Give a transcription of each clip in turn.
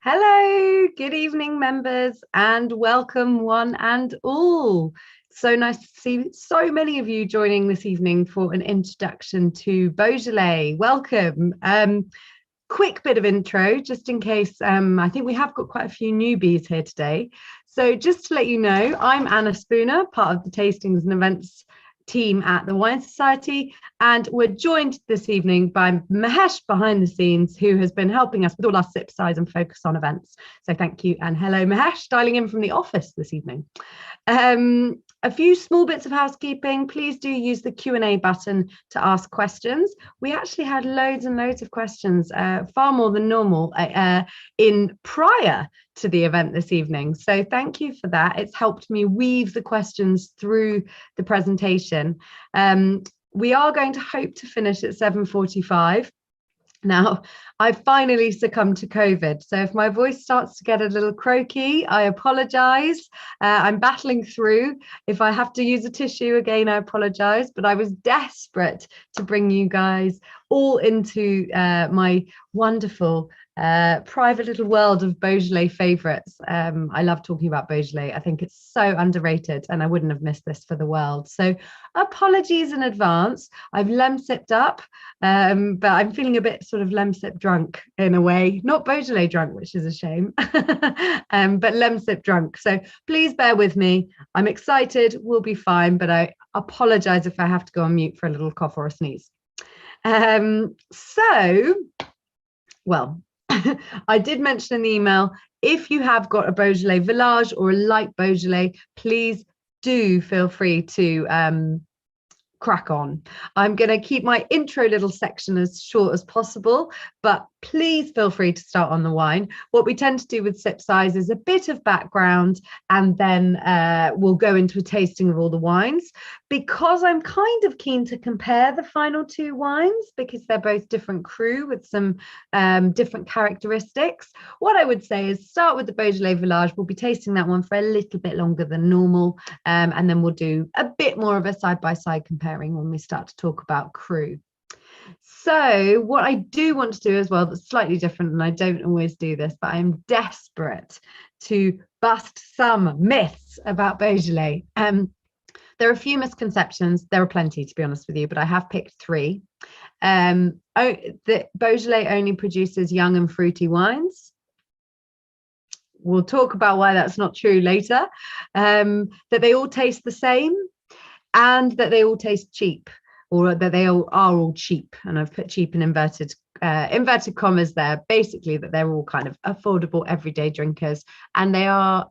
Hello, good evening, members, and welcome one and all. So nice to see so many of you joining this evening for an introduction to Beaujolais. Welcome. Quick bit of intro, just in case. I think we have got quite a few newbies here today. So just to let you know, I'm Anna Spooner, part of the Tastings and Events team at the Wine Society, and we're joined this evening by Mahesh behind the scenes, who has been helping us with all our sip size and focus on events. So thank you, and hello Mahesh, dialing in from the office this evening. A few small bits of housekeeping. Please do use the Q&A button to ask questions. We actually had loads and loads of questions, far more than normal, in prior to the event this evening. So thank you for that. It's helped me weave the questions through the presentation. We are going to hope to finish at 7:45. Now, I've finally succumbed to COVID, so if my voice starts to get a little croaky, I apologise. I'm battling through. If I have to use a tissue again, I apologise, but I was desperate to bring you guys all into my wonderful private little world of Beaujolais favourites. I love talking about Beaujolais. I think it's so underrated, and I wouldn't have missed this for the world. So apologies in advance. I've lemsipped up, but I'm feeling a bit sort of lemsip drunk in a way. Not Beaujolais drunk, which is a shame, but lemsip drunk. So please bear with me. I'm excited. We'll be fine, but I apologise if I have to go on mute for a little cough or a sneeze. Well, I did mention in the email, if you have got a Beaujolais Village or a light Beaujolais, please do feel free to crack on. I'm going to keep my intro little section as short as possible, but please feel free to start on the wine. What we tend to do with sip size is a bit of background, and then we'll go into a tasting of all the wines. Because I'm kind of keen to compare the final two wines, because they're both different cru with some different characteristics. What I would say is start with the Beaujolais Village. We'll be tasting that one for a little bit longer than normal, and then we'll do a bit more of a side-by-side comparing when we start to talk about cru. So what I do want to do as well, that's slightly different, and I don't always do this, but I'm desperate to bust some myths about Beaujolais. There are a few misconceptions. There are plenty, to be honest with you, but I have picked three. The Beaujolais only produces young and fruity wines. We'll talk about why that's not true later. That they all taste the same, and that they all taste cheap, or that they all are all cheap. And I've put cheap in inverted commas there. Basically, that they're all kind of affordable everyday drinkers, and they are.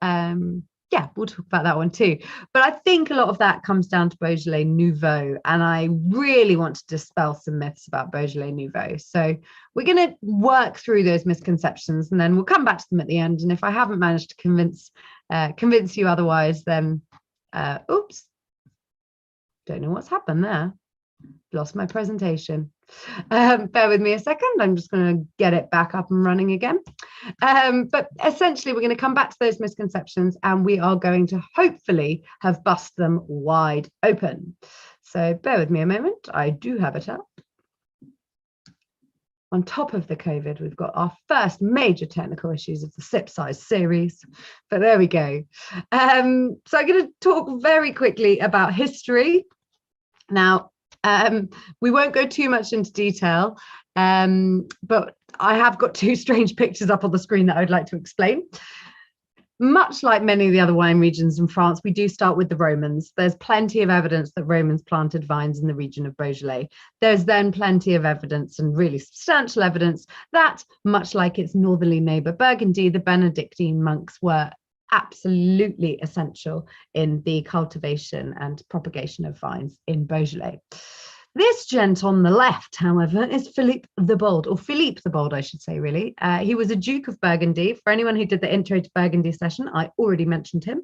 Yeah, we'll talk about that one too. But I think a lot of that comes down to Beaujolais Nouveau, and I really want to dispel some myths about Beaujolais Nouveau. So we're going to work through those misconceptions, and then we'll come back to them at the end. And if I haven't managed to convince you otherwise, then oops, don't know what's happened there. Lost my presentation. Bear with me a second. I'm just going to get it back up and running again. But essentially, we're going to come back to those misconceptions, and we are going to hopefully have bust them wide open. So bear with me a moment. I do have it up. On top of the COVID, we've got our first major technical issues of the sip size series, but there we go. So I'm going to talk very quickly about history. Now, we won't go too much into detail, but I have got two strange pictures up on the screen that I would like to explain. Much like many of the other wine regions in France, we do start with the Romans. There's plenty of evidence that Romans planted vines in the region of Beaujolais. There's then plenty of evidence, and really substantial evidence, that much like its northerly neighbour Burgundy, the Benedictine monks were absolutely essential in the cultivation and propagation of vines in Beaujolais. This gent on the left, however, is Philippe the Bold, or Philippe the Bold, I should say, really. He was a Duke of Burgundy. For anyone who did the intro to Burgundy session, I already mentioned him.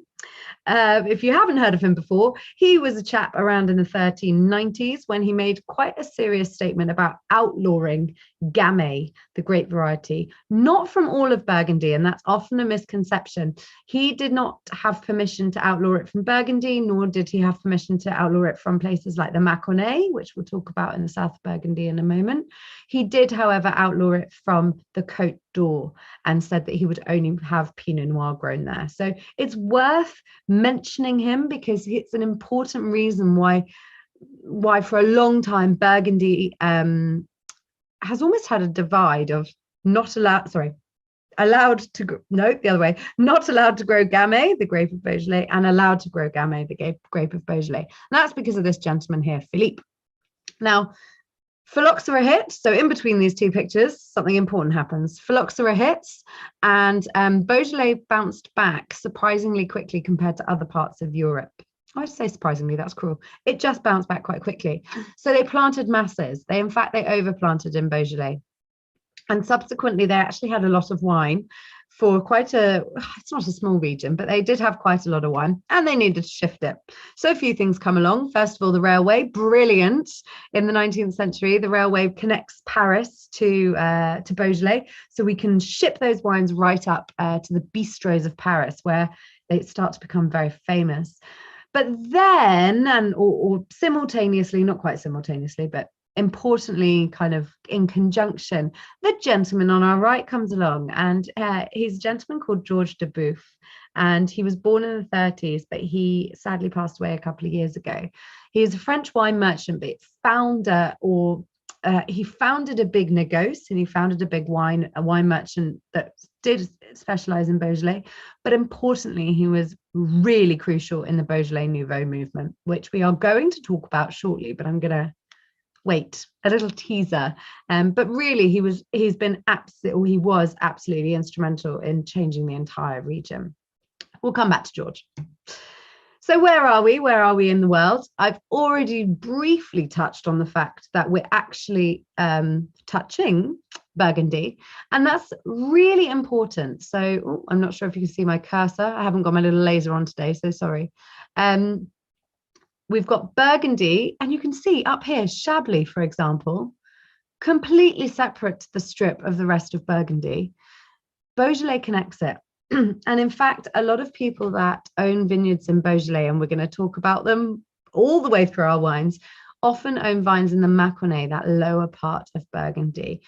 If you haven't heard of him before, he was a chap around in the 1390s when he made quite a serious statement about outlawing Gamay, the grape variety, not from all of Burgundy, and that's often a misconception. He did not have permission to outlaw it from Burgundy, nor did he have permission to outlaw it from places like the Mâconnais, which we'll talk about in the south of Burgundy in a moment. He did, however, outlaw it from the Côte d'Or and said that he would only have Pinot Noir grown there. So it's worth mentioning him because it's an important reason why for a long time Burgundy has almost had a divide of not allowed to grow Gamay, the grape of Beaujolais, and allowed to grow Gamay, the grape of Beaujolais. And that's because of this gentleman here, Philippe. Now, phylloxera hits, so in between these two pictures, something important happens. Phylloxera hits, and Beaujolais bounced back surprisingly quickly compared to other parts of Europe. I say surprisingly, that's cruel. It just bounced back quite quickly. So they planted masses. They overplanted in Beaujolais. And subsequently, they actually had a lot of wine for it's not a small region, but they did have quite a lot of wine and they needed to shift it. So a few things come along. First of all, the railway, brilliant. In the 19th century, the railway connects Paris to Beaujolais. So we can ship those wines right up to the bistros of Paris, where they start to become very famous. But then, or simultaneously, not quite simultaneously, but importantly, kind of in conjunction, the gentleman on our right comes along, and he's a gentleman called George de Boeuf, and he was born in the 30s, but he sadly passed away a couple of years ago. He is a French wine merchant, but he founded a big négoce, and he founded a big wine merchant that did specialize in Beaujolais. But importantly, he was really crucial in the Beaujolais Nouveau movement, which we are going to talk about shortly, but I'm going to wait, a little teaser. But really, he was absolutely instrumental in changing the entire region. We'll come back to George. So where are we? Where are we in the world? I've already briefly touched on the fact that we're actually touching Burgundy, and that's really important. So I'm not sure if you can see my cursor. I haven't got my little laser on today, so sorry. We've got Burgundy, and you can see up here, Chablis, for example, completely separate to the strip of the rest of Burgundy. Beaujolais connects it. And in fact, a lot of people that own vineyards in Beaujolais, and we're going to talk about them all the way through our wines, often own vines in the Mâconnais, that lower part of Burgundy.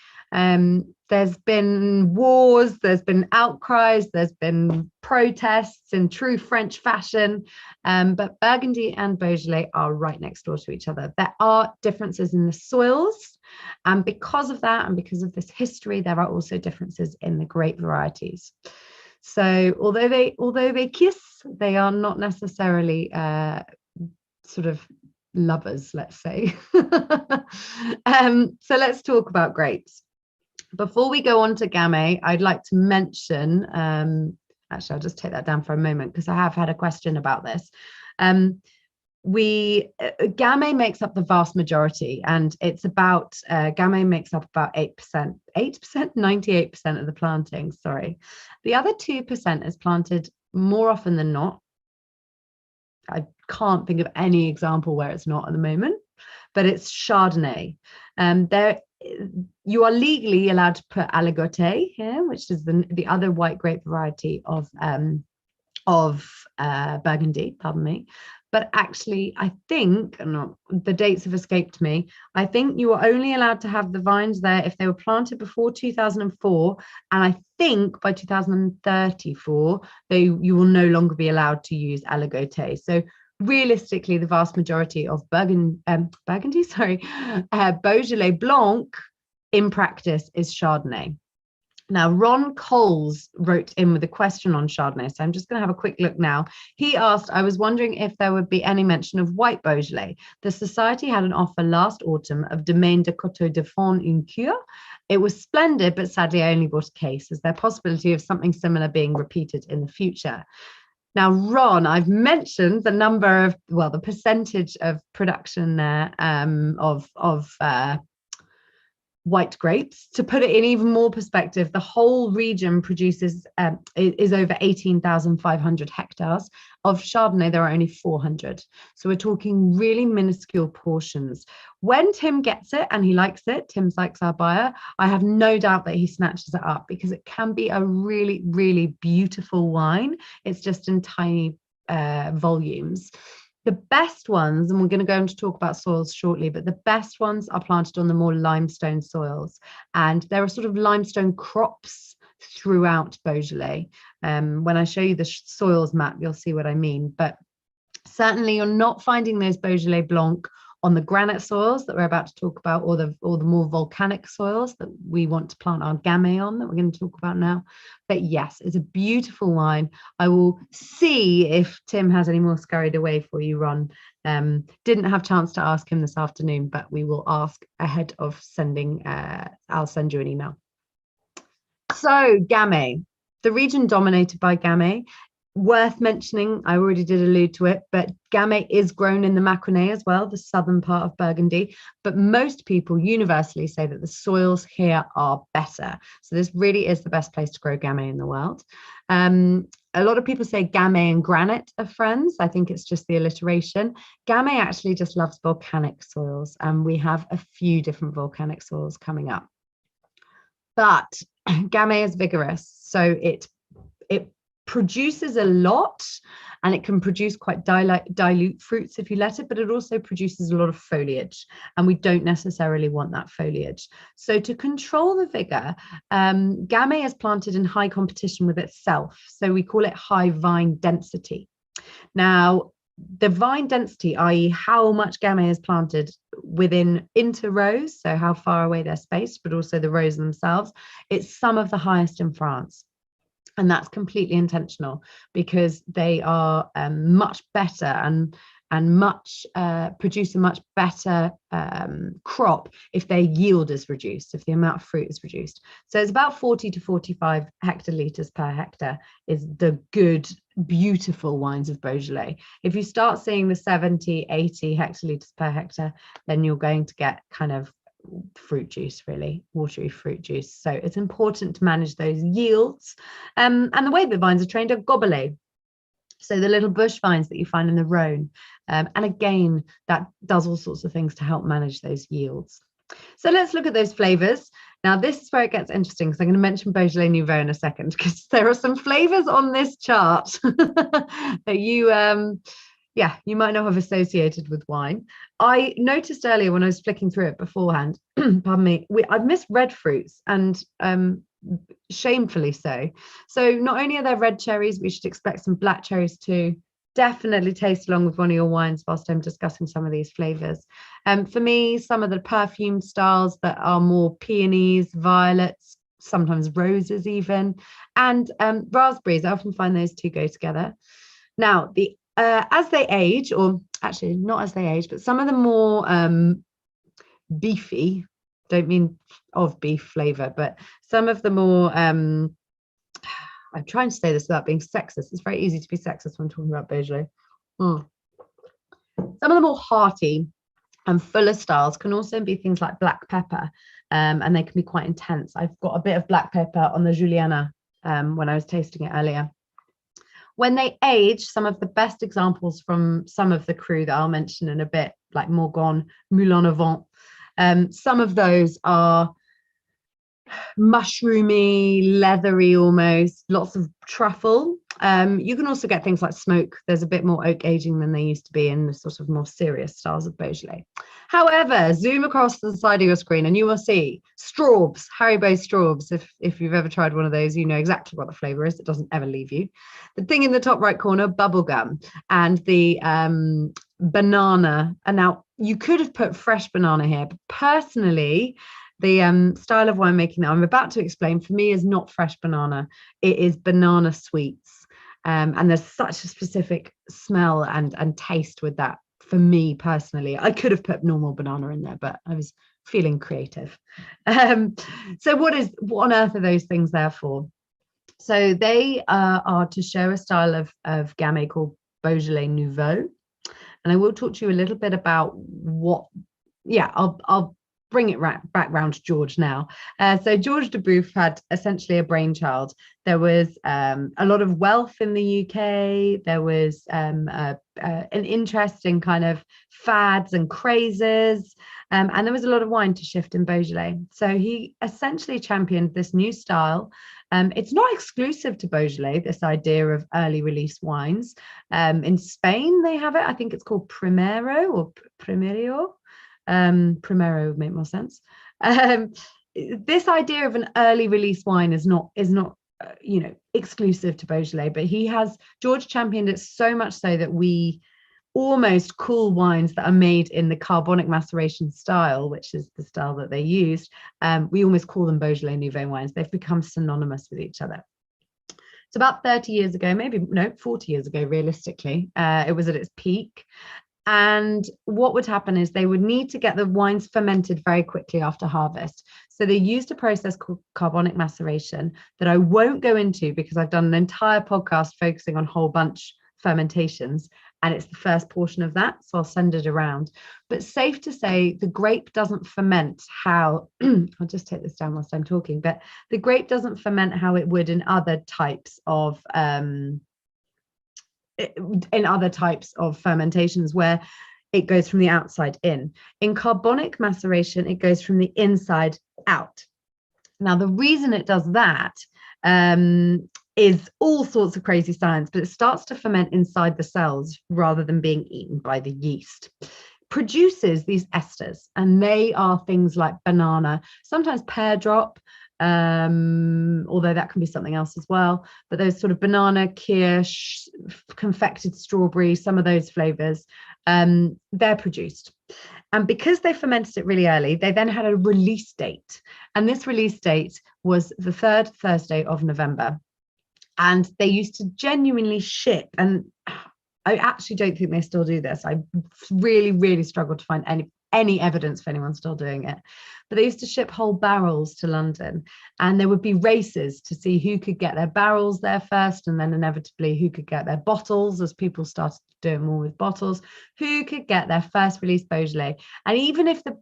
There's been wars, there's been outcries, there's been protests in true French fashion, but Burgundy and Beaujolais are right next door to each other. There are differences in the soils, and because of that, and because of this history, there are also differences in the grape varieties. So although they kiss, they are not necessarily sort of lovers, let's say. So let's talk about grapes. Before we go on to Gamay, I'd like to mention, actually, I'll just take that down for a moment because I have had a question about this. Gamay makes up the vast majority, and it's about, Gamay makes up about 8%, 98% of the planting, sorry. The other 2% is planted more often than not. I can't think of any example where it's not at the moment, but it's Chardonnay. You are legally allowed to put Aligoté here, which is the other white grape variety of Burgundy, pardon me. But actually, I think, the dates have escaped me, I think you are only allowed to have the vines there if they were planted before 2004. And I think by 2034, you will no longer be allowed to use Aligoté. So realistically, the vast majority of Beaujolais Blanc in practice is Chardonnay. Now, Ron Coles wrote in with a question on Chardonnay, so I'm just going to have a quick look now. He asked, I was wondering if there would be any mention of white Beaujolais. The Society had an offer last autumn of Domaine de Coteau de Fond une Cure. It was splendid, but sadly I only bought a case. Is there a possibility of something similar being repeated in the future? Now, Ron, I've mentioned the percentage of production there of white grapes. To put it in even more perspective, the whole region produces is over 18,500 hectares. Of Chardonnay, there are only 400. So we're talking really minuscule portions. When Tim gets it and he likes it, Tim Sykes, our buyer, I have no doubt that he snatches it up because it can be a really, really beautiful wine. It's just in tiny volumes. The best ones, and we're going to go on to talk about soils shortly, but the best ones are planted on the more limestone soils. And there are sort of limestone crops throughout Beaujolais. When I show you the soils map, you'll see what I mean. But certainly you're not finding those Beaujolais Blanc on the granite soils that we're about to talk about, or the more volcanic soils that we want to plant our Gamay on, that we're going to talk about now. But yes, it's a beautiful wine. I will see if Tim has any more scurried away for you, Ron. Didn't have a chance to ask him this afternoon, but we will ask ahead of sending. I'll send you an email. So Gamay, the region dominated by Gamay. Worth mentioning, I already did allude to it, but Gamay is grown in the Mâconnais as well, the southern part of Burgundy. But most people universally say that the soils here are better. So this really is the best place to grow Gamay in the world. A lot of people say Gamay and granite are friends. I think it's just the alliteration. Gamay actually just loves volcanic soils, and we have a few different volcanic soils coming up. But Gamay is vigorous, so it produces a lot, and it can produce quite dilute fruits if you let it, but it also produces a lot of foliage, and we don't necessarily want that foliage. So to control the vigor, Gamay is planted in high competition with itself. So we call it high vine density. Now, the vine density, i.e. how much Gamay is planted within inter rows, so how far away they're spaced, but also the rows themselves, it's some of the highest in France. And that's completely intentional, because they are much better and much produce a much better crop if their yield is reduced, if the amount of fruit is reduced. So it's about 40 to 45 hectolitres per hectare is the good, beautiful wines of Beaujolais. If you start seeing the 70, 80 hectolitres per hectare, then you're going to get kind of fruit juice, really watery fruit juice. So it's important to manage those yields, and the way the vines are trained are gobelets, so the little bush vines that you find in the Rhone, and again that does all sorts of things to help manage those yields. So let's look at those flavors. Now this is where it gets interesting, because I'm going to mention Beaujolais Nouveau in a second, because there are some flavors on this chart that you might not have associated with wine. I noticed earlier when I was flicking through it beforehand, pardon me, I've missed red fruits, and shamefully so. So not only are there red cherries, we should expect some black cherries too. Definitely taste along with one of your wines whilst I'm discussing some of these flavors. For me, some of the perfume styles that are more peonies, violets, sometimes roses even, and raspberries. I often find those two go together. Now, as they age, or actually not as they age, but some of the more beefy, don't mean of beef flavor, but some of the more, I'm trying to say this without being sexist. It's very easy to be sexist when talking about Beaujolais. Some of the more hearty and fuller styles can also be things like black pepper, and they can be quite intense. I've got a bit of black pepper on the Juliana when I was tasting it earlier. When they age, some of the best examples from some of the cru that I'll mention in a bit, like Morgon, Moulin au Vent, some of those are mushroomy, leathery almost, lots of truffle. You can also get things like smoke. There's a bit more oak aging than they used to be in the sort of more serious styles of Beaujolais. However, zoom across the side of your screen and you will see straubs, Haribo straubs. If you've ever tried one of those, you know exactly what the flavor is. It doesn't ever leave you. The thing in the top right corner, bubblegum, and the banana. And now you could have put fresh banana here, but personally, the style of winemaking that I'm about to explain for me is not fresh banana. It is banana sweets. And there's such a specific smell and taste with that for me personally. I could have put normal banana in there, but I was feeling creative. So what on earth are those things there for? So they are to show a style of Gamay called Beaujolais Nouveau. And I will talk to you a little bit about what, I'll bring it back round to George now. So George de Bouffe had essentially a brainchild. There was a lot of wealth in the UK. There was an interest in kind of fads and crazes. And there was a lot of wine to shift in Beaujolais. So he essentially championed this new style. It's not exclusive to Beaujolais, this idea of early release wines. In Spain, they have it. I think it's called Primero or Primero. Primero would make more sense. This idea of an early release wine is not exclusive to Beaujolais, but George championed it so much so that we almost call wines that are made in the carbonic maceration style, which is the style that they used, we almost call them Beaujolais Nouveau wines. They've become synonymous with each other. So about 30 years ago, 40 years ago, realistically, it was at its peak. And what would happen is they would need to get the wines fermented very quickly after harvest. So they used a process called carbonic maceration that I won't go into because I've done an entire podcast focusing on whole bunch fermentations, and it's the first portion of that, so I'll send it around. But safe to say, the grape doesn't ferment how I'll just take this down whilst I'm talking, but the grape doesn't ferment how it would in other types of fermentations where it goes from the outside in. In carbonic maceration, it goes from the inside out. Now, the reason it does that is all sorts of crazy science, but it starts to ferment inside the cells rather than being eaten by the yeast. Produces these esters, and they are things like banana, sometimes pear drop, although that can be something else as well. But those sort of banana, kirsch, confected strawberry, some of those flavors, they're produced. And because they fermented it really early, they then had a release date. And this release date was the third Thursday of November. And they used to genuinely ship, and I actually don't think they still do this. I really, really struggled to find any evidence for anyone still doing it. But they used to ship whole barrels to London, and there would be races to see who could get their barrels there first, and then inevitably who could get their bottles, as people started doing more with bottles, who could get their first release Beaujolais. And even if the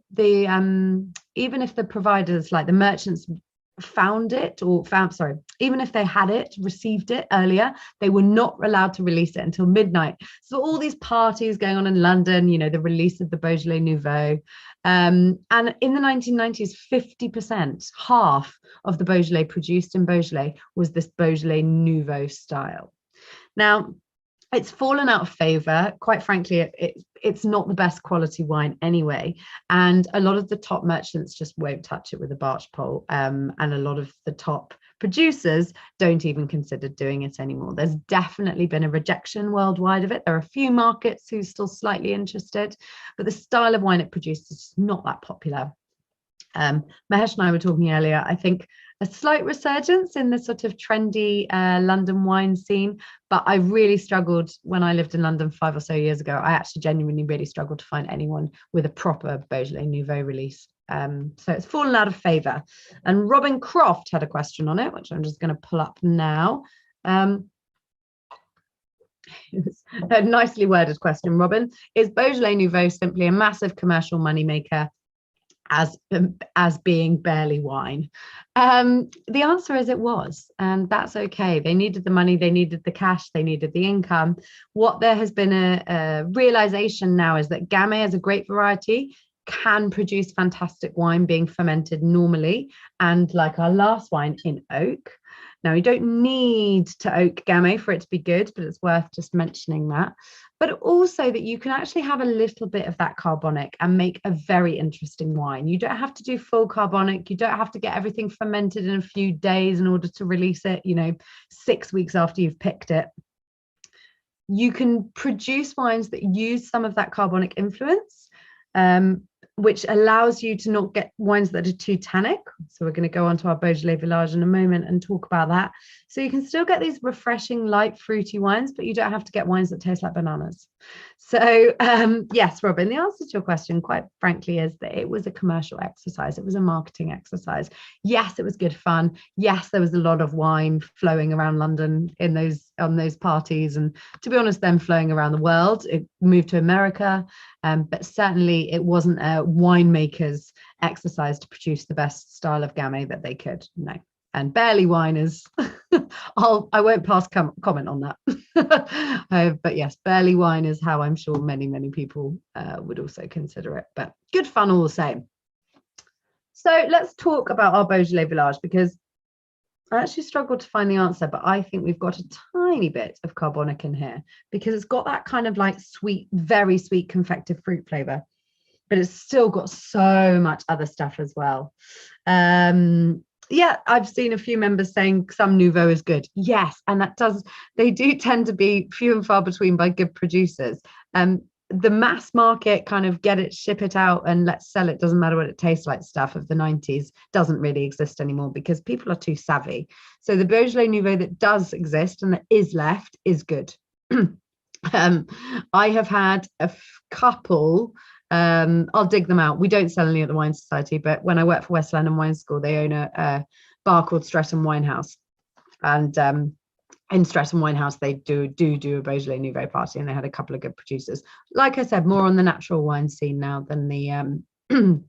providers, like the merchants, even if they had received it earlier, they were not allowed to release it until midnight. So all these parties going on in London, the release of the Beaujolais Nouveau. And in the 1990s, 50%, half of the Beaujolais produced in Beaujolais was this Beaujolais Nouveau style. Now, it's fallen out of favor. Quite frankly, it's not the best quality wine anyway. And a lot of the top merchants just won't touch it with a barge pole. And a lot of the top producers don't even consider doing it anymore. There's definitely been a rejection worldwide of it. There are a few markets who are still slightly interested, but the style of wine it produces is not that popular. Mahesh and I were talking earlier, I think a slight resurgence in the sort of trendy London wine scene, but I really struggled when I lived in London 5 or so years ago. I actually genuinely really struggled to find anyone with a proper Beaujolais Nouveau release. So it's fallen out of favour. And Robin Croft had a question on it, which I'm just going to pull up now. A nicely worded question, Robin. Is Beaujolais Nouveau simply a massive commercial moneymaker as being barely wine? The answer is it was, and that's okay. They needed the money, they needed the cash, they needed the income. What there has been a realization now is that Gamay as a grape variety can produce fantastic wine being fermented normally, and like our last wine, in oak. Now, you don't need to oak Gamay for it to be good, but it's worth just mentioning that. But also that you can actually have a little bit of that carbonic and make a very interesting wine. You don't have to do full carbonic. You don't have to get everything fermented in a few days in order to release it, 6 weeks after you've picked it. You can produce wines that use some of that carbonic influence, which allows you to not get wines that are too tannic. So we're going to go on to our Beaujolais Village in a moment and talk about that. So you can still get these refreshing, light, fruity wines, but you don't have to get wines that taste like bananas. So yes, Robin, the answer to your question, quite frankly, is that it was a commercial exercise. It was a marketing exercise. Yes, it was good fun. Yes, there was a lot of wine flowing around London on those parties. And to be honest, then flowing around the world. It moved to America, but certainly it wasn't a winemaker's exercise to produce the best style of Gamay that they could. No. And barley wine is I won't pass comment on that. But yes, barley wine is how I'm sure many people would also consider it, but good fun all the same. So let's talk about our Beaujolais Village, because I actually struggled to find the answer, but I think we've got a tiny bit of carbonic in here, because it's got that kind of like sweet, very sweet confected fruit flavor, but it's still got so much other stuff as well. Yeah, I've seen a few members saying some Nouveau is good. Yes, and they do tend to be few and far between by good producers. The mass market kind of get it, ship it out, and let's sell it, doesn't matter what it tastes like stuff of the 90s doesn't really exist anymore, because people are too savvy. So the Beaujolais Nouveau that does exist and that is left is good. I have had a couple. I'll dig them out. We don't sell any at the Wine Society, but when I worked for West London Wine School, they own a bar called Streatham Winehouse, and in Streatham Winehouse they do a Beaujolais Nouveau party, and they had a couple of good producers. Like I said, more on the natural wine scene now than the than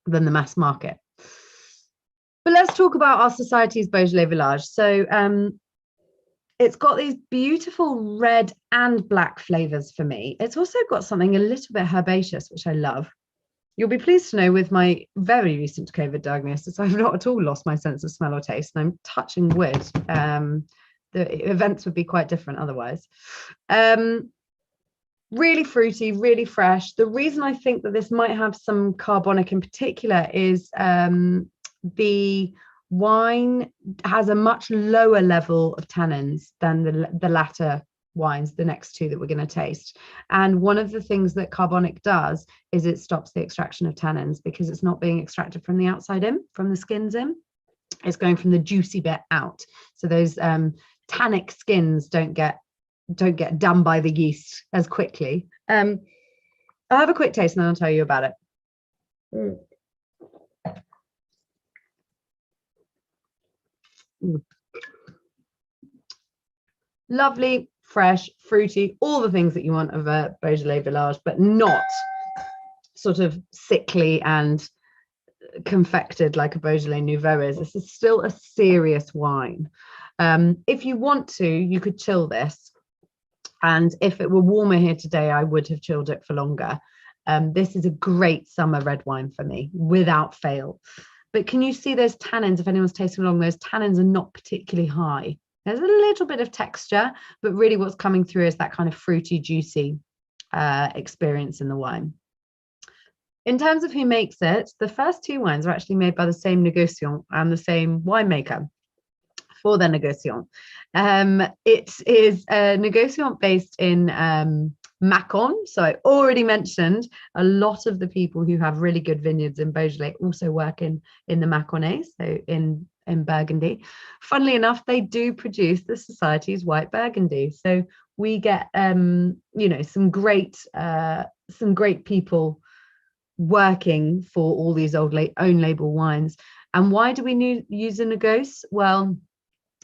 the mass market. But let's talk about our Society's Beaujolais Village. So it's got these beautiful red and black flavors for me. It's also got something a little bit herbaceous, which I love. You'll be pleased to know, with my very recent COVID diagnosis, I've not at all lost my sense of smell or taste, and I'm touching wood. The events would be quite different otherwise. Really fruity, really fresh. The reason I think that this might have some carbonic in particular is the wine has a much lower level of tannins than the latter wines, the next two that we're going to taste. And one of the things that carbonic does is it stops the extraction of tannins, because it's not being extracted from the outside in, from the skins in. It's going from the juicy bit out. So those tannic skins don't get done by the yeast as quickly. I'll have a quick taste and then I'll tell you about it. Lovely, fresh, fruity, all the things that you want of a Beaujolais Village, but not sort of sickly and confected like a Beaujolais Nouveau is. This is still a serious wine. If you want to, you could chill this, and if it were warmer here today, I would have chilled it for longer. This is a great summer red wine for me, without fail. But can you see those tannins? If anyone's tasting along, those tannins are not particularly high. There's a little bit of texture, but really what's coming through is that kind of fruity, juicy experience in the wine. In terms of who makes it, the first two wines are actually made by the same negociant and the same winemaker for their negociant. It is a negociant based in Mâcon. So I already mentioned a lot of the people who have really good vineyards in Beaujolais also work in the Mâconnais, so in Burgundy. Funnily enough, they do produce the Society's white Burgundy. So we get some great people working for all these own label wines. And why do we use a négoce? Well,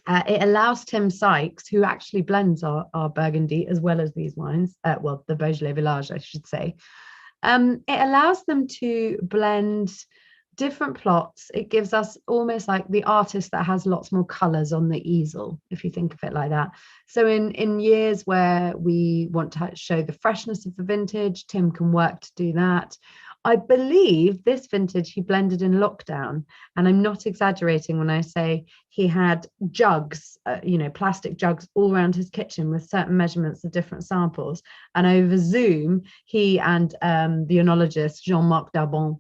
it allows Tim Sykes, who actually blends our Burgundy as well as these wines, the Beaujolais Village, I should say. It allows them to blend different plots. It gives us almost like the artist that has lots more colors on the easel, if you think of it like that. So in years where we want to show the freshness of the vintage, Tim can work to do that. I believe this vintage he blended in lockdown, and I'm not exaggerating when I say he had jugs, plastic jugs all around his kitchen with certain measurements of different samples. And over Zoom, he and the oenologist Jean-Marc Darbon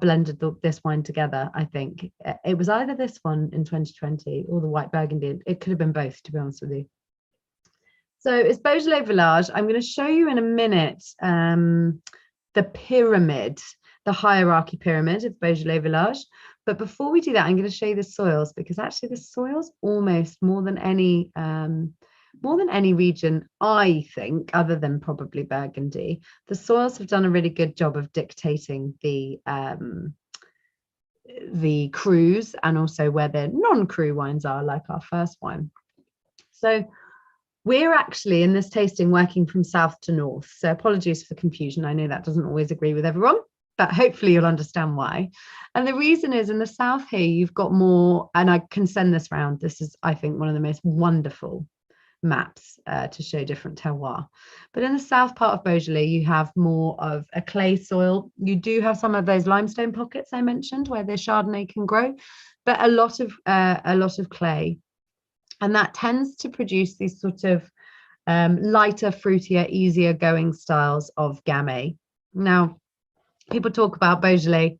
blended this wine together. I think it was either this one in 2020 or the white Burgundy. It could have been both, to be honest with you. So it's Beaujolais Village. I'm going to show you in a minute the pyramid, the hierarchy pyramid of Beaujolais Village. But before we do that, I'm going to show you the soils, because actually the soils almost more than any region, I think, other than probably Burgundy, the soils have done a really good job of dictating the crus, and also where the non-cru wines are, like our first wine. So we're actually in this tasting working from south to north. So apologies for the confusion. I know that doesn't always agree with everyone, but hopefully you'll understand why. And the reason is, in the south here, you've got more, and I can send this round. This is, I think, one of the most wonderful maps to show different terroirs. But in the south part of Beaujolais, you have more of a clay soil. You do have some of those limestone pockets I mentioned where the Chardonnay can grow, but a lot of clay. And that tends to produce these sort of lighter, fruitier, easier going styles of Gamay. Now, people talk about Burgundy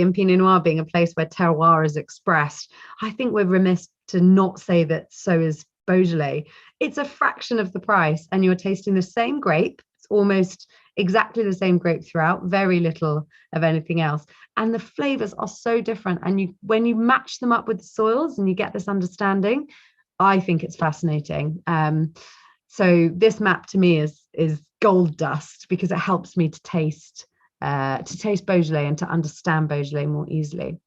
and Pinot Noir being a place where terroir is expressed. I think we're remiss to not say that so is Beaujolais. It's a fraction of the price, and you're tasting the same grape. It's almost exactly the same grape throughout, very little of anything else. And the flavors are so different. And when you match them up with the soils and you get this understanding, I think it's fascinating. So this map to me is gold dust, because it helps me to taste Beaujolais and to understand Beaujolais more easily.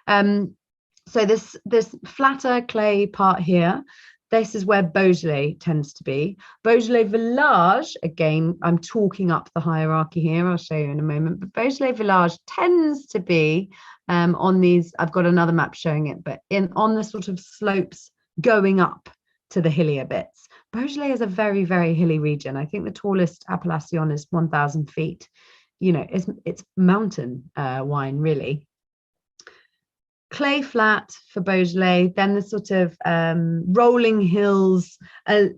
So this flatter clay part here, this is where Beaujolais tends to be. Beaujolais Village, again, I'm talking up the hierarchy here, I'll show you in a moment, but Beaujolais Village tends to be on these, I've got another map showing it, but on the sort of slopes going up to the hillier bits. Beaujolais is a very, very hilly region. I think the tallest appellation is 1,000 feet. You know, it's mountain wine, really. Clay flat for Beaujolais, then the sort of rolling hills, a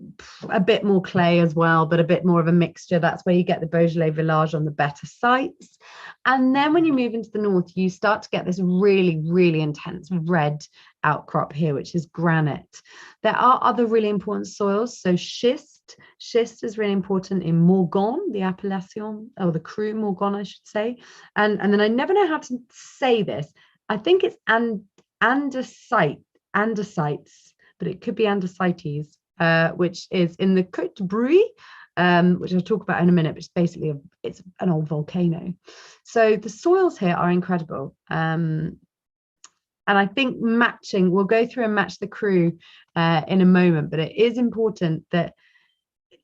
bit more clay as well, but a bit more of a mixture. That's where you get the Beaujolais Village on the better sites. And then when you move into the north, you start to get this really, really intense red outcrop here, which is granite. There are other really important soils. So schist is really important in Morgon, the appellation, or the cru Morgon, I should say. And then I never know how to say this. I think it's andesites, but it could be andesites, which is in the Côte de Bruy, which I'll talk about in a minute, which is basically it's an old volcano. So the soils here are incredible. And I think we'll go through and match the cru in a moment, but it is important that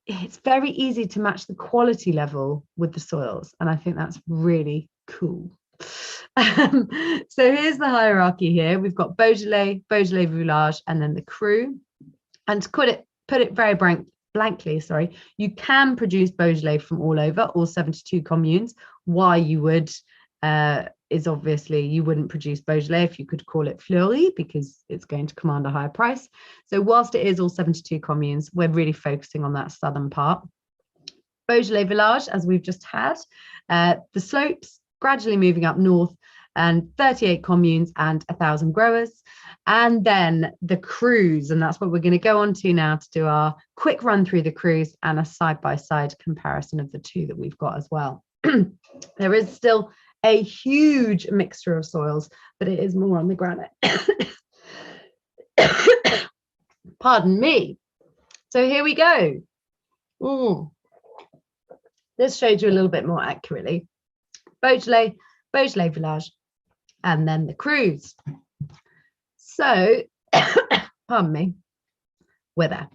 it's very easy to match the quality level with the soils. And I think that's really cool. So here's the hierarchy here. We've got Beaujolais Village, and then the cru. And to put it very blankly, you can produce Beaujolais from all over, all 72 communes. Why you would is obviously you wouldn't produce Beaujolais if you could call it Fleurie, because it's going to command a higher price. So whilst it is all 72 communes, we're really focusing on that southern part. Beaujolais Village, as we've just had, the slopes gradually moving up north, and 38 communes and 1,000 growers. And then the crus, and that's what we're going to go on to now to do our quick run through the crus and a side-by-side comparison of the two that we've got as well. There is still a huge mixture of soils, but it is more on the granite. Pardon me. So here we go. This shows you a little bit more accurately. Beaujolais Village, and then the crus. So, pardon me, we're there.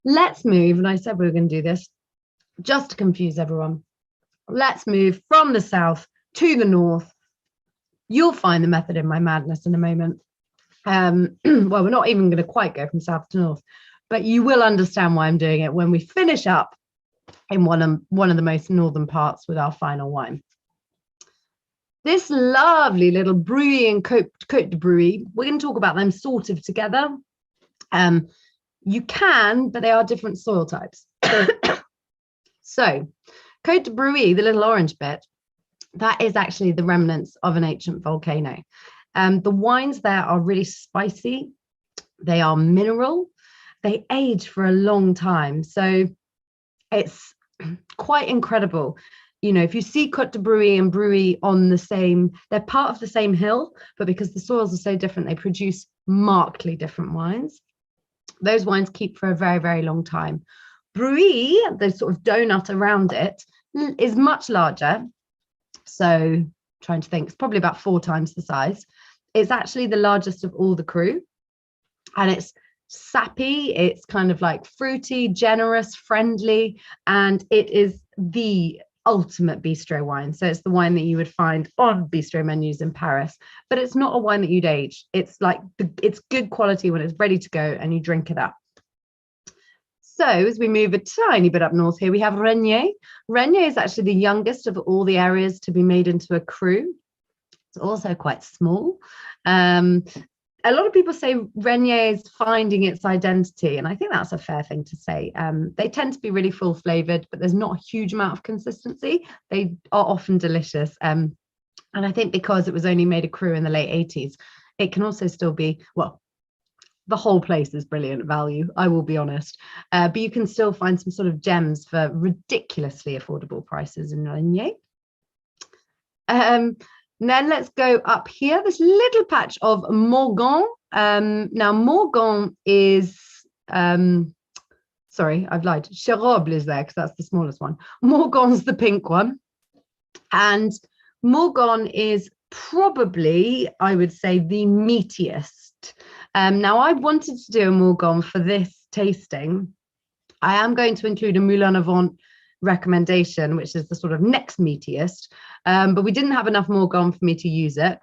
Let's move, and I said we were going to do this just to confuse everyone. Let's move from the south to the north. You'll find the method in my madness in a moment. Well, we're not even going to quite go from south to north, but you will understand why I'm doing it when we finish up in one of the most northern parts with our final wine. This lovely little Bruy and Côte de Bruy, we're going to talk about them sort of together. You can, but they are different soil types. So Côte de Bruy, the little orange bit, that is actually the remnants of an ancient volcano. The wines there are really spicy. They are mineral. They age for a long time. So it's quite incredible. you know, if you see Côte de Brouilly and Brouilly on the same, they're part of the same hill, but because the soils are so different, they produce markedly different wines. Those wines keep for a very, very long time. Brouilly, the sort of donut around it, is much larger. So trying to think, it's probably about 4 times the size. It's actually the largest of all the cru, and it's sappy, it's kind of like fruity, generous, friendly, and it is the ultimate bistro wine. So it's the wine that you would find on bistro menus in Paris, but it's not a wine that you'd age. It's like it's good quality when it's ready to go and you drink it up. So as we move a tiny bit up north here, we have Renier. Renier is actually the youngest of all the areas to be made into a cru. It's also quite small. A lot of people say Renier is finding its identity, and I think that's a fair thing to say. They tend to be really full flavored, but there's not a huge amount of consistency. They are often delicious. And I think because it was only made a cru in the late 80s, it can also still be, well, the whole place is brilliant value, I will be honest. But you can still find some sort of gems for ridiculously affordable prices in Renier. Then let's go up here, this little patch of Morgon. Now Morgon is, sorry, I've lied. Cheroble is there because that's the smallest one. Morgon's the pink one. And Morgon is probably, I would say, the meatiest. Now I wanted to do a Morgon for this tasting. I am going to include a Moulin à Vent recommendation, which is the sort of next meatiest, but we didn't have enough Morgon for me to use it.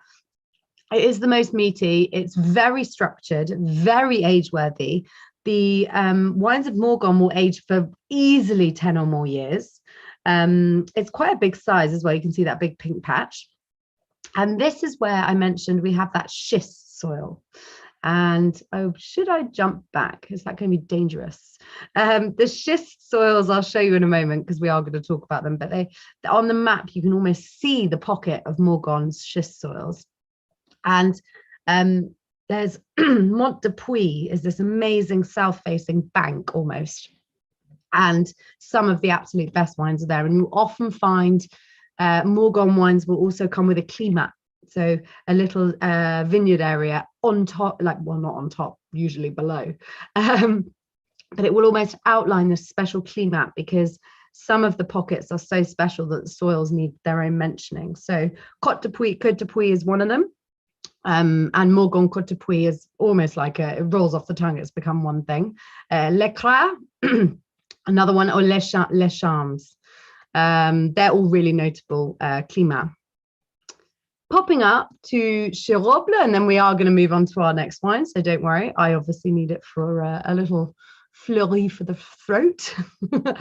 It is the most meaty. It's very structured, very age-worthy. The wines of Morgon will age for easily 10 or more years. It's quite a big size as well. You can see that big pink patch. And this is where I mentioned we have that schist soil. And oh, should I jump back? Is that going to be dangerous? The schist soils I'll show you in a moment because we are going to talk about them, but they on the map you can almost see the pocket of Morgon's schist soils. And there's Mont de Puy is this amazing south-facing bank almost, and some of the absolute best wines are there. And you often find Morgon wines will also come with a climat. So a little vineyard area on top, like, well, not on top, usually below. But it will almost outline this special climat because some of the pockets are so special that the soils need their own mentioning. So Côte de Puy is one of them. And Morgon Côte de Puy is almost like it rolls off the tongue. It's become one thing. Les Crus, another one, or Les Charmes. They're all really notable climat. Popping up to Cheroble, and then we are going to move on to our next wine, so don't worry. I obviously need it for a little Fleurie for the throat. But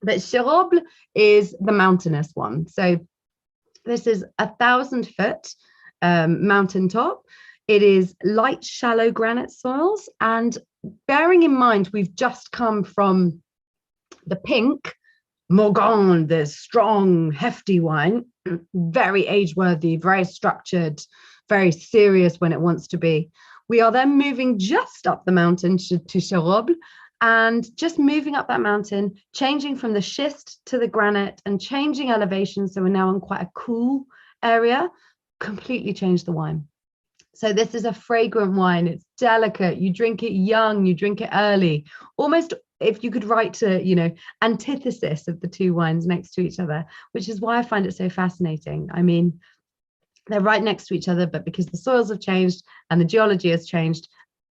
Cheroble is the mountainous one. So this is 1,000-foot mountaintop. It is light, shallow granite soils. And bearing in mind, we've just come from the pink Morgon, the strong, hefty wine, very age-worthy, very structured, very serious when it wants to be. We are then moving just up the mountain to Cheroble, and just moving up that mountain, changing from the schist to the granite and changing elevation. So we're now in quite a cool area, completely changed the wine. So this is a fragrant wine. It's delicate. You drink it young, you drink it early, almost if you could write a, you know, antithesis of the two wines next to each other, which is why I find it so fascinating. I mean, they're right next to each other, but because the soils have changed and the geology has changed,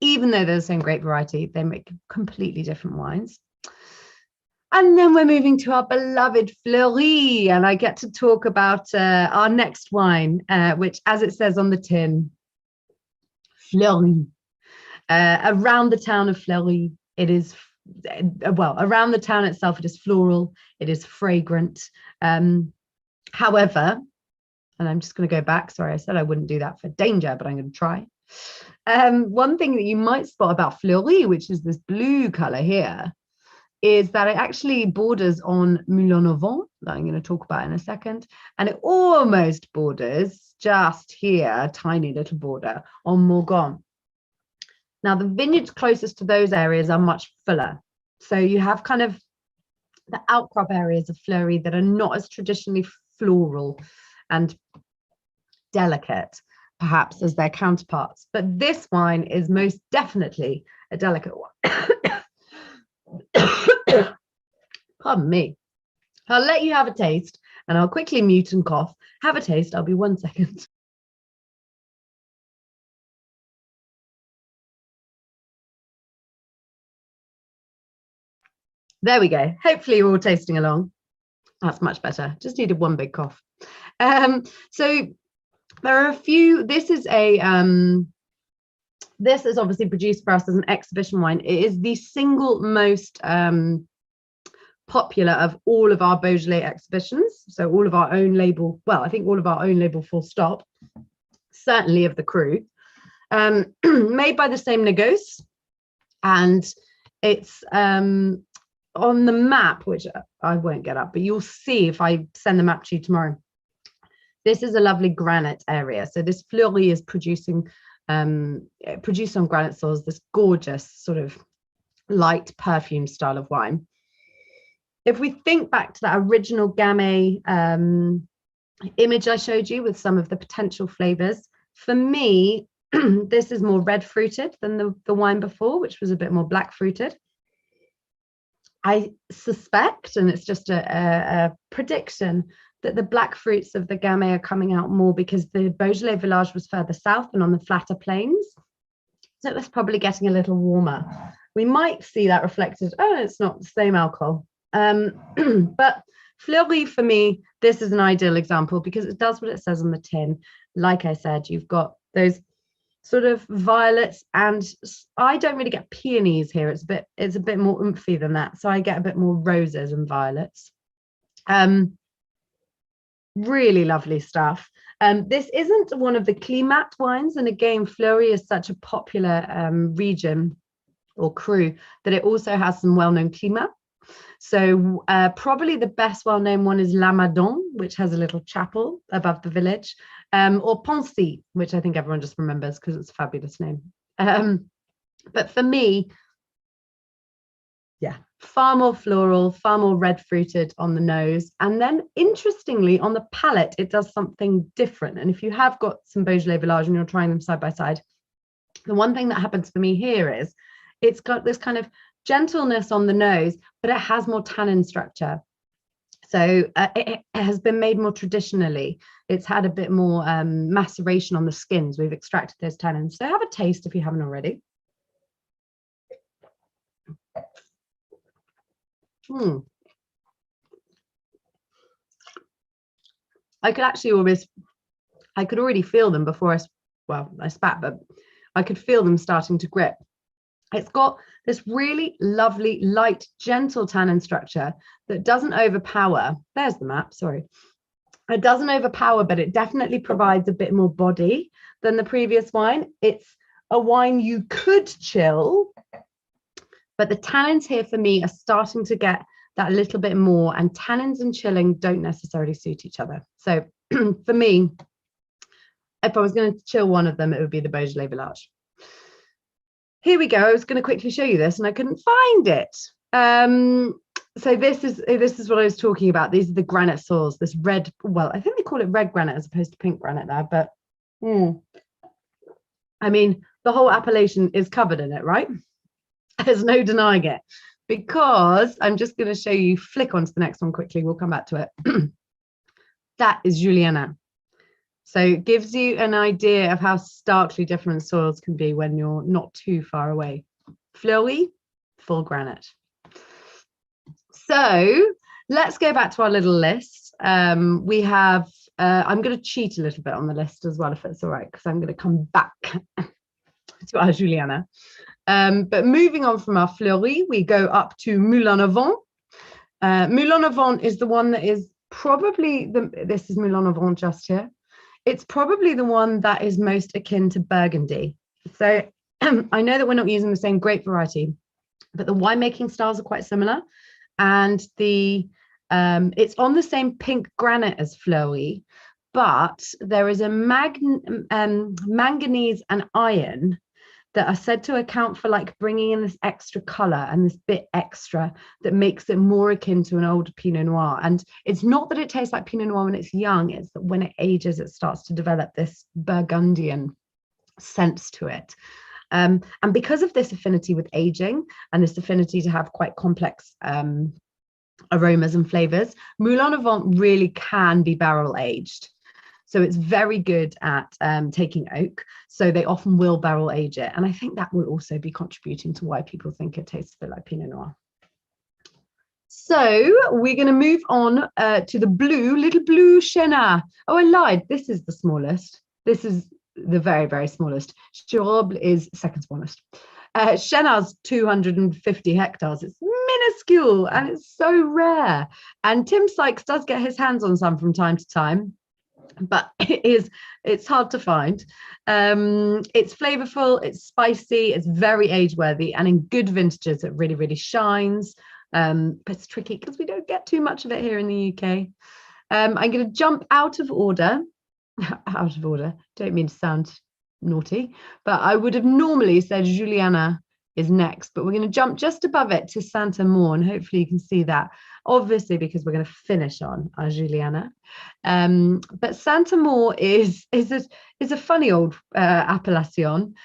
even though they're the same grape variety, they make completely different wines. And then we're moving to our beloved Fleurie, and I get to talk about our next wine, which, as it says on the tin, Fleurie. Around the town of Fleurie, it is, well, around the town itself, it is floral, it is fragrant. However, and I'm just going to go back, sorry, I said I wouldn't do that for danger, but I'm going to try. One thing that you might spot about Fleurie, which is this blue color here, is that it actually borders on Moulin à Vent, that I'm going to talk about in a second, and it almost borders just here, a tiny little border, on Morgon. Now, the vineyards closest to those areas are much fuller. So you have kind of the outcrop areas of Fleurie that are not as traditionally floral and delicate, perhaps, as their counterparts. But this wine is most definitely a delicate one. Pardon me. I'll let you have a taste, and I'll quickly mute and cough. Have a taste. I'll be 1 second. There we go. Hopefully you're all tasting along. That's much better. Just needed one big cough. So there are a few. This is obviously produced for us as an exhibition wine. It is the single most popular of all of our Beaujolais exhibitions. So all of our own label, well, I think all of our own label full stop, certainly of the crew, made by the same neighbours. And it's on the map, which I won't get up, but you'll see if I send the map to you tomorrow. This is a lovely granite area. So this Fleurie is producing, produced on granite soils, this gorgeous sort of light perfume style of wine. If we think back to that original Gamay image I showed you with some of the potential flavors, for me, this is more red fruited than the wine before, which was a bit more black fruited. I suspect, and it's just a prediction, that the black fruits of the Gamay are coming out more because the Beaujolais village was further south and on the flatter plains. So it was probably getting a little warmer. We might see that reflected. Oh, it's not the same alcohol. But Fleurie, for me, this is an ideal example because it does what it says on the tin. Like I said, you've got those sort of violets, and I don't really get peonies here. It's a bit more oomphy than that. So I get a bit more roses and violets. Really lovely stuff. This isn't one of the climat wines, and again, Fleurie is such a popular region or cru that it also has some well-known climat. So probably the best well-known one is La Madone, which has a little chapel above the village, or Poncy, which I think everyone just remembers because it's a fabulous name. But for me, yeah, far more floral, far more red fruited on the nose. And then interestingly, on the palate, it does something different. And if you have got some Beaujolais Village and you're trying them side by side, the one thing that happens for me here is it's got this kind of gentleness on the nose, but it has more tannin structure. So it has been made more traditionally. It's had a bit more maceration on the skins. We've extracted those tannins. So have a taste if you haven't already. I could already feel them before I spat, but I could feel them starting to grip. It's got this really lovely, light, gentle tannin structure that doesn't overpower. There's the map, sorry. It doesn't overpower, but it definitely provides a bit more body than the previous wine. It's a wine you could chill, but the tannins here for me are starting to get that little bit more, and tannins and chilling don't necessarily suit each other. So for me, if I was going to chill one of them, it would be the Beaujolais Village. Here we go. I was going to quickly show you this and I couldn't find it. So this is what I was talking about. These are the granite soils, this red, well, I think they call it red granite as opposed to pink granite there, but I mean, the whole appellation is covered in it, right? There's no denying it, because I'm just going to show you, flick onto the next one quickly. We'll come back to it. That is Juliana. So it gives you an idea of how starkly different soils can be when you're not too far away. Fleurie, full granite. So let's go back to our little list. We have, I'm going to cheat a little bit on the list as well, if it's all right, because I'm going to come back to our Juliana. But moving on from our Fleurie, we go up to Moulin-à-Vent. Moulin-à-Vent is the one that is probably, this is Moulin-à-Vent just here. It's probably the one that is most akin to Burgundy. So I know that we're not using the same grape variety, but the winemaking styles are quite similar. And it's on the same pink granite as Fleurie, but there is a manganese and iron that are said to account for like bringing in this extra color and this bit extra that makes it more akin to an older Pinot Noir. And it's not that it tastes like Pinot Noir when it's young, it's that when it ages, it starts to develop this Burgundian sense to it. And because of this affinity with aging and this affinity to have quite complex aromas and flavors, Moulin à Vent really can be barrel aged. So it's very good at taking oak. So they often will barrel age it. And I think that will also be contributing to why people think it tastes a bit like Pinot Noir. So we're going to move on to the little blue Chenin. Oh, I lied. This is the smallest. This is the very, very smallest. Chiroble is second smallest. Chenin's 250 hectares. It's minuscule and it's so rare. And Tim Sykes does get his hands on some from time to time, but it's hard to find. It's flavorful, it's spicy, it's very age-worthy, and in good vintages it really, really shines. But it's tricky because we don't get too much of it here in the UK. I'm going to jump out of order. Don't mean to sound naughty, but I would have normally said Juliana is next, but we're going to jump just above it to Saint Amour, and hopefully you can see that, obviously, because we're going to finish on our Juliana. But Saint Amour is a funny old appellation.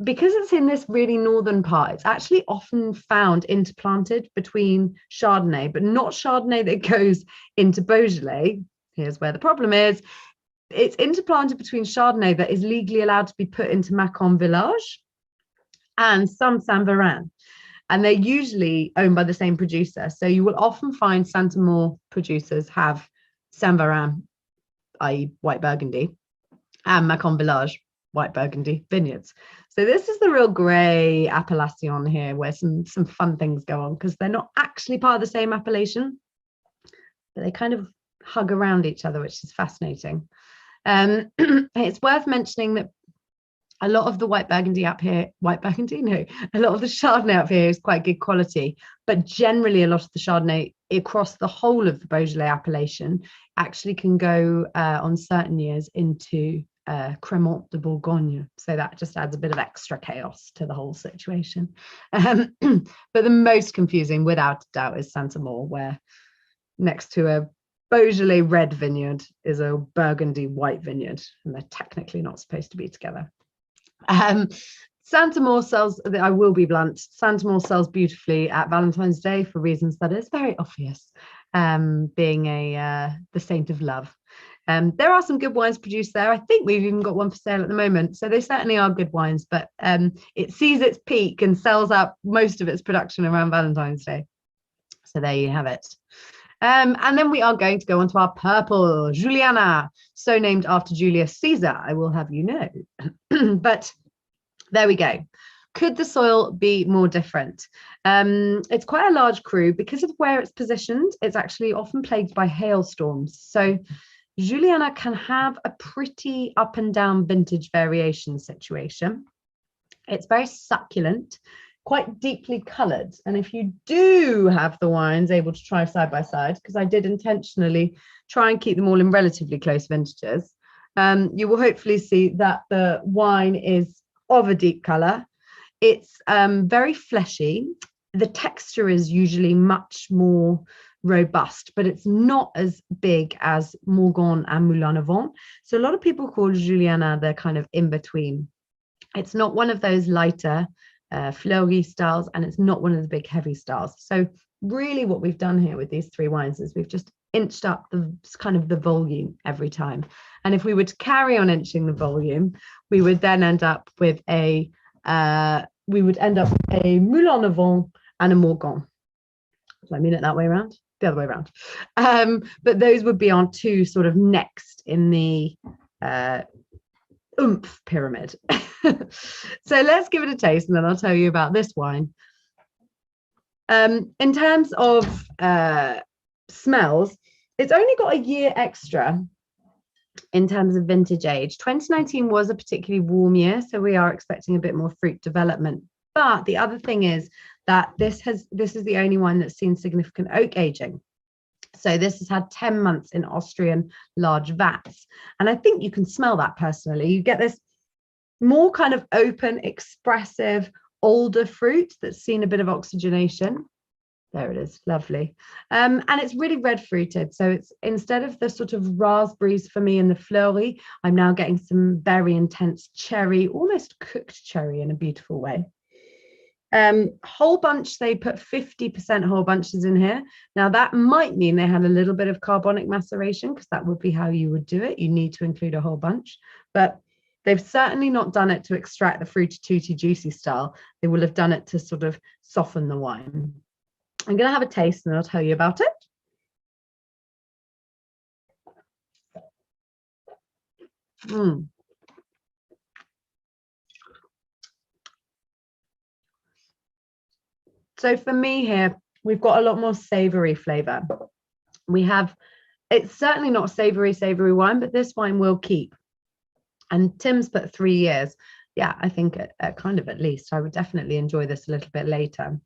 Because it's in this really northern part, it's actually often found interplanted between Chardonnay, but not Chardonnay that goes into Beaujolais. Here's where the problem is. It's interplanted between Chardonnay that is legally allowed to be put into Macon Village and some Saint-Véran. And they're usually owned by the same producer. So you will often find Saint Amour producers have Saint-Véran, i.e. white Burgundy, and Macon Village, white Burgundy vineyards. So this is the real grey appellation here, where some fun things go on, because they're not actually part of the same appellation, but they kind of hug around each other, which is fascinating. It's worth mentioning that a lot of the white Burgundy up here, a lot of the Chardonnay up here is quite good quality, but generally a lot of the Chardonnay across the whole of the Beaujolais appellation actually can go on certain years into Crémant de Bourgogne. So that just adds a bit of extra chaos to the whole situation. But the most confusing, without a doubt, is Saint Amour, where next to a Beaujolais red vineyard is a Burgundy white vineyard, and they're technically not supposed to be together. Saint Amour sells, I will be blunt, Saint Amour sells beautifully at Valentine's Day for reasons that is very obvious, being the saint of love. There are some good wines produced there. I think we've even got one for sale at the moment. So they certainly are good wines, but it sees its peak and sells out most of its production around Valentine's Day. So there you have it. And then we are going to go on to our purple Juliana, so named after Julius Caesar, I will have you know. But there we go. Could the soil be more different? It's quite a large cru. Because of where it's positioned, it's actually often plagued by hailstorms. So Juliana can have a pretty up and down vintage variation situation. It's very succulent, quite deeply coloured. And if you do have the wines able to try side by side, because I did intentionally try and keep them all in relatively close vintages, you will hopefully see that the wine is of a deep colour. It's very fleshy. The texture is usually much more robust, but it's not as big as Morgon and Moulin à Vent. So a lot of people call Juliana the kind of in between. It's not one of those lighter Fleurie styles, and it's not one of the big heavy styles. So really what we've done here with these three wines is we've just inched up the kind of the volume every time. And if we were to carry on inching the volume, we would then end up with a Moulin à Vent and a Morgon. Do I mean it that way around? The other way around. But those would be on two sort of next in the oomph pyramid. So let's give it a taste, and then I'll tell you about this wine. In terms of smells, it's only got a year extra in terms of vintage age. 2019 was a particularly warm year, so we are expecting a bit more fruit development. But the other thing is that this is the only one that's seen significant oak aging. So this has had 10 months in Austrian large vats. And I think you can smell that personally. You get this more kind of open, expressive, older fruit that's seen a bit of oxygenation. There it is, lovely. And it's really red fruited. So it's, instead of the sort of raspberries for me in the Fleurie, I'm now getting some very intense cherry, almost cooked cherry in a beautiful way. Whole bunch, they put 50% whole bunches in here. Now that might mean they had a little bit of carbonic maceration, because that would be how you would do it. You need to include a whole bunch, but they've certainly not done it to extract the fruity tutti juicy style. They will have done it to sort of soften the wine. I'm going to have a taste and I'll tell you about it. So for me here, we've got a lot more savory flavor. We have, it's certainly not savory wine, but this wine will keep. And Tim's put 3 years. Yeah, I think kind of, at least I would definitely enjoy this a little bit later.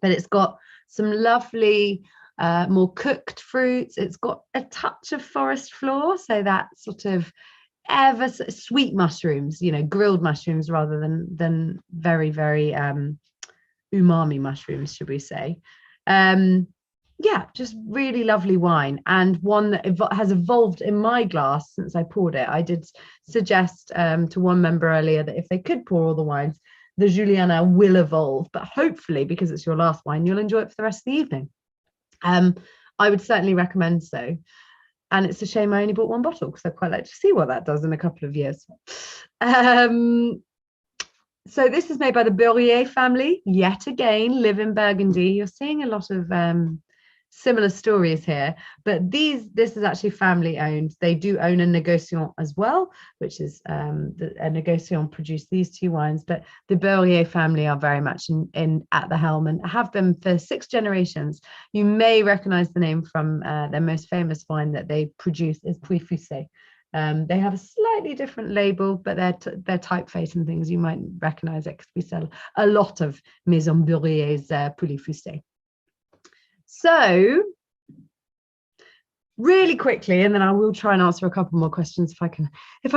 But it's got some lovely, more cooked fruits. It's got a touch of forest floor, so that sort of ever sweet mushrooms, you know, grilled mushrooms rather than very, very umami mushrooms, should we say. Yeah, just really lovely wine, and one that has evolved in my glass since I poured it. I did suggest to one member earlier that if they could pour all the wines, the Juliana will evolve, but hopefully, because it's your last wine, you'll enjoy it for the rest of the evening. I would certainly recommend so. And it's a shame I only bought one bottle, because I'd quite like to see what that does in a couple of years. So this is made by the Beaujolais family, yet again, live in Burgundy. You're seeing a lot of similar stories here, but this is actually family owned. They do own a negociant as well, which is a negociant produced these two wines, but the Beaujolais family are very much in at the helm and have been for 6 generations. You may recognize the name from their most famous wine that they produce is Puy Fusé. They have a slightly different label, but their typeface and things, you might recognize it, because we sell a lot of Maison Beaujolais Puy Fusé. So really quickly, and then I will try and answer a couple more questions if I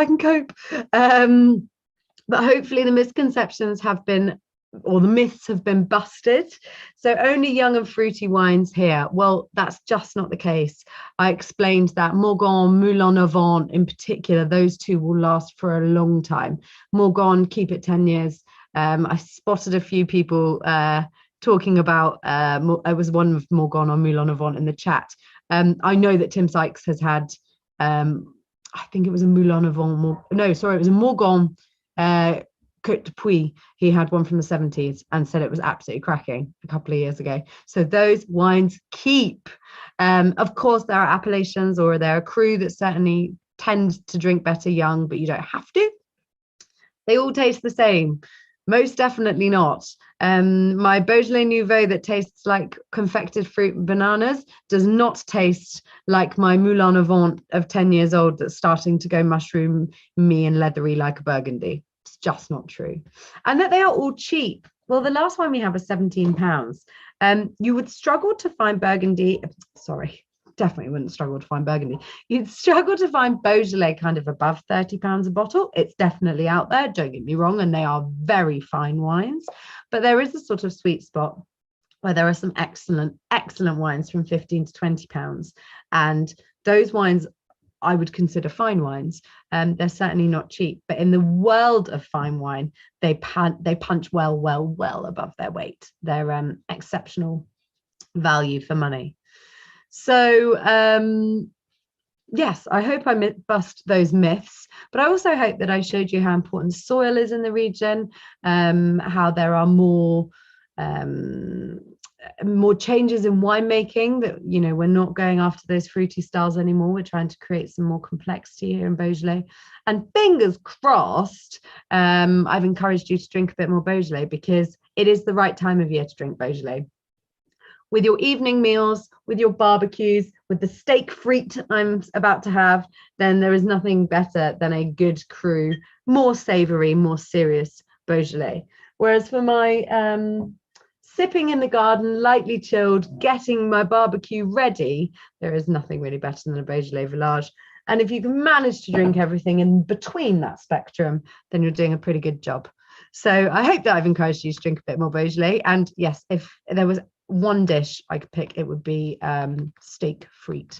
can cope. But hopefully the misconceptions have been, or the myths have been busted. So only young and fruity wines here. Well, that's just not the case. I explained that Morgon, Moulin Avant in particular, those two will last for a long time. Morgon, keep it 10 years. I spotted a few people talking about, I was one of Morgon or Moulin Avant in the chat. I know that Tim Sykes has had, I think it was a Moulin Avant, it was a Morgon Côte de Puy. He had one from the 70s and said it was absolutely cracking a couple of years ago. So those wines keep. Of course, there are appellations or there are cru that certainly tend to drink better young, but you don't have to. They all taste the same. Most definitely not. My Beaujolais Nouveau that tastes like confected fruit and bananas does not taste like my Moulin Avant of 10 years old that's starting to go mushroomy and leathery like a Burgundy. It's just not true. And that they are all cheap. Well, the last one we have is £17. You would struggle to find Burgundy, definitely wouldn't struggle to find Burgundy. You'd struggle to find Beaujolais kind of above £30 a bottle. It's definitely out there, don't get me wrong, and they are very fine wines. But there is a sort of sweet spot where there are some excellent wines from £15 to £20. And those wines I would consider fine wines. They're certainly not cheap, but in the world of fine wine, they punch well above their weight. They're exceptional value for money. So yes, I hope I bust those myths, but I also hope that I showed you how important soil is in the region, how there are more changes in winemaking, that, you know, we're not going after those fruity styles anymore. We're trying to create some more complexity here in Beaujolais, and fingers crossed, I've encouraged you to drink a bit more Beaujolais, because it is the right time of year to drink Beaujolais. With your evening meals, with your barbecues, with the steak frite I'm about to have, then there is nothing better than a good cru, more savory, more serious Beaujolais. Whereas for my sipping in the garden, lightly chilled, getting my barbecue ready, there is nothing really better than a Beaujolais Village. And if you can manage to drink everything in between that spectrum, then you're doing a pretty good job. So I hope that I've encouraged you to drink a bit more Beaujolais. And yes, if there was one dish I could pick, it would be steak frite.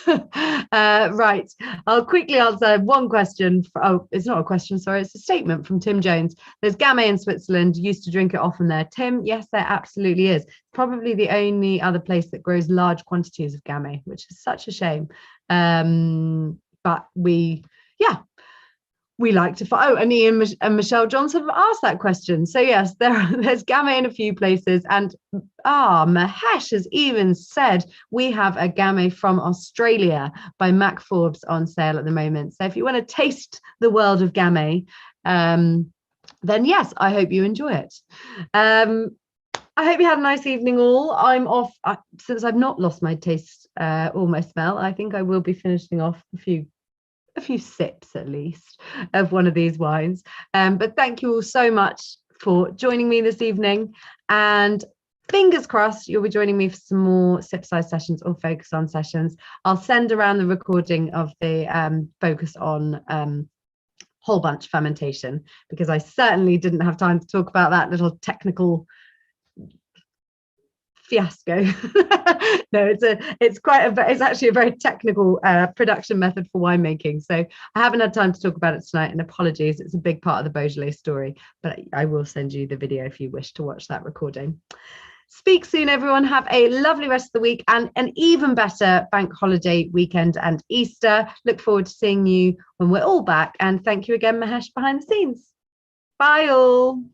Right, I'll quickly answer one question. It's not a question, sorry, it's a statement from Tim Jones. There's Gamay in Switzerland, used to drink it often there. Tim, yes, there absolutely is. Probably the only other place that grows large quantities of Gamay, which is such a shame. But we like to find. Oh, and Ian and Michelle Johnson have asked that question. So yes, there's Gamay in a few places. And Mahesh has even said we have a Gamay from Australia by Mac Forbes on sale at the moment. So if you want to taste the world of Gamay, then yes, I hope you enjoy it. I hope you had a nice evening all. I'm off, since I've not lost my taste or my smell. I think I will be finishing off a few sips at least of one of these wines. But thank you all so much for joining me this evening, and fingers crossed you'll be joining me for some more sip size sessions or focus on sessions. I'll send around the recording of the focus on whole bunch fermentation, because I certainly didn't have time to talk about that little technical fiasco. No, it's actually a very technical production method for winemaking. So I haven't had time to talk about it tonight, and apologies, it's a big part of the Beaujolais story, but I will send you the video if you wish to watch that recording. Speak soon, everyone. Have a lovely rest of the week and an even better bank holiday weekend and Easter. Look forward to seeing you when we're all back, and thank you again, Mahesh, behind the scenes. Bye all.